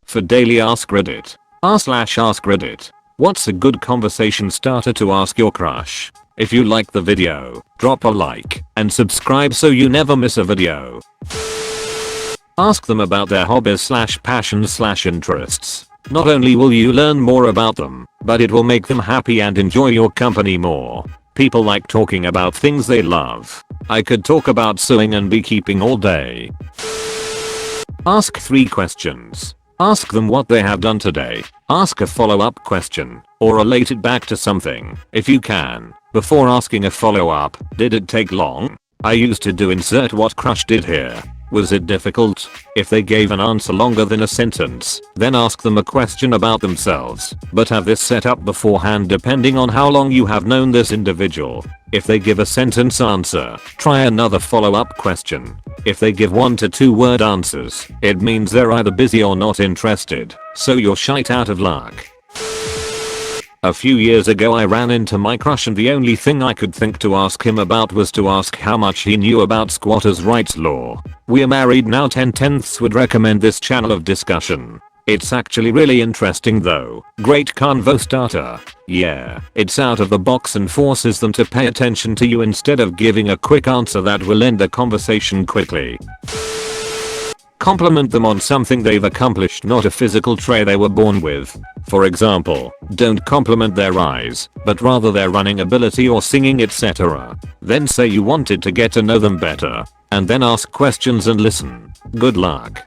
For daily Ask Reddit. r/ask Reddit. What's a good conversation starter to ask your crush? If you like the video, drop a like and subscribe so you never miss a video. Ask them about their hobbies/passions/interests. Not only will you learn more about them, but it will make them happy and enjoy your company more. People like talking about things they love. I could talk about sewing and beekeeping all day. Ask 3 questions. Ask them what they have done today. Ask a follow-up question, or relate it back to something, if you can. Before asking a follow-up, did it take long? I used to do insert what crush did here. Was it difficult? If they gave an answer longer than a sentence, then ask them a question about themselves, but have this set up beforehand depending on how long you have known this individual. If they give a sentence answer, try another follow-up question. If they give 1 to 2 word answers, it means they're either busy or not interested, so you're shite out of luck. A few years ago I ran into my crush and the only thing I could think to ask him about was to ask how much he knew about squatters' rights law. We're married now. 10/10ths would recommend this channel of discussion. It's actually really interesting though. Great convo starter. Yeah, it's out of the box and forces them to pay attention to you instead of giving a quick answer that will end the conversation quickly. Compliment them on something they've accomplished, not a physical trait they were born with. For example, don't compliment their eyes, but rather their running ability or singing, etc. Then say you wanted to get to know them better, and then ask questions and listen. Good luck.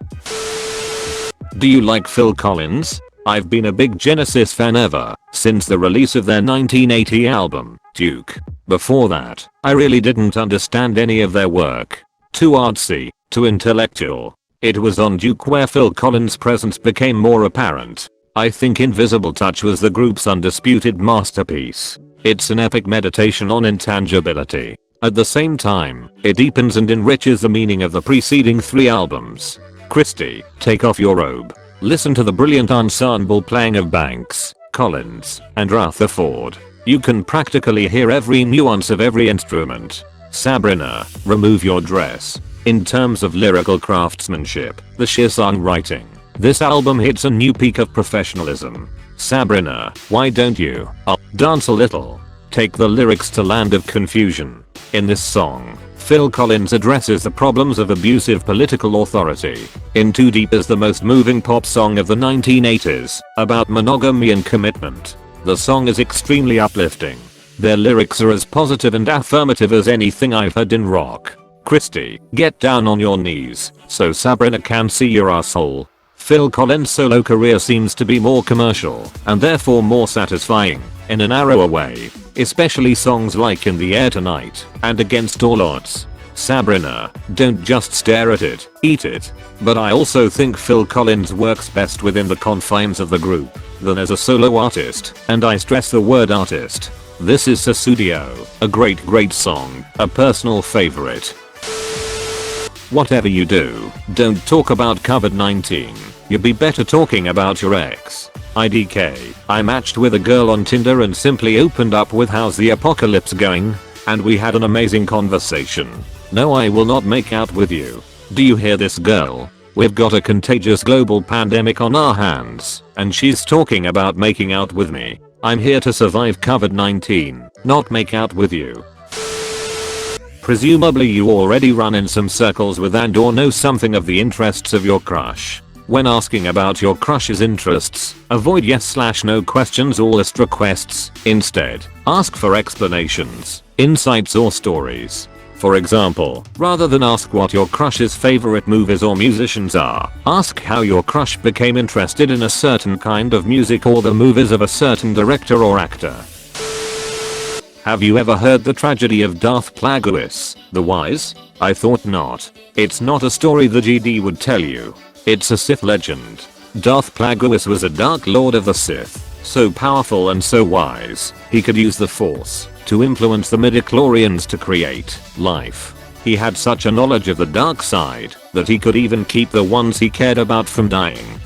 Do you like Phil Collins? I've been a big Genesis fan ever since the release of their 1980 album, Duke. Before that, I really didn't understand any of their work. Too artsy, too intellectual. It was on Duke where Phil Collins' presence became more apparent. I think Invisible Touch was the group's undisputed masterpiece. It's an epic meditation on intangibility. At the same time, it deepens and enriches the meaning of the preceding 3 albums. Christy, take off your robe. Listen to the brilliant ensemble playing of Banks, Collins, and Rutherford. You can practically hear every nuance of every instrument. Sabrina, remove your dress. In terms of lyrical craftsmanship, the sheer songwriting, this album hits a new peak of professionalism. Sabrina, why don't you dance a little? Take the lyrics to Land of Confusion. In this song, Phil Collins addresses the problems of abusive political authority. In Too Deep is the most moving pop song of the 1980s, about monogamy and commitment. The song is extremely uplifting. Their lyrics are as positive and affirmative as anything I've heard in rock. Christy, get down on your knees so Sabrina can see your asshole. Phil Collins' solo career seems to be more commercial and therefore more satisfying in a narrower way, especially songs like In the Air Tonight and Against All Odds. Sabrina, don't just stare at it, eat it. But I also think Phil Collins works best within the confines of the group than as a solo artist, and I stress the word artist. This is Sussudio, a great song, a personal favorite. Whatever you do, don't talk about COVID-19. You'd be better talking about your ex. IDK, I matched with a girl on Tinder and simply opened up with how's the apocalypse going, and we had an amazing conversation. No, I will not make out with you. Do you hear this, girl? We've got a contagious global pandemic on our hands, and she's talking about making out with me. I'm here to survive COVID-19, not make out with you. Presumably you already run in some circles with and or know something of the interests of your crush. When asking about your crush's interests, avoid yes/no questions or list requests. Instead, ask for explanations, insights or stories. For example, rather than ask what your crush's favorite movies or musicians are, ask how your crush became interested in a certain kind of music or the movies of a certain director or actor. Have you ever heard the tragedy of Darth Plagueis, the Wise? I thought not. It's not a story the GD would tell you. It's a Sith legend. Darth Plagueis was a Dark Lord of the Sith, so powerful and so wise, he could use the Force to influence the midichlorians to create life. He had such a knowledge of the dark side that he could even keep the ones he cared about from dying.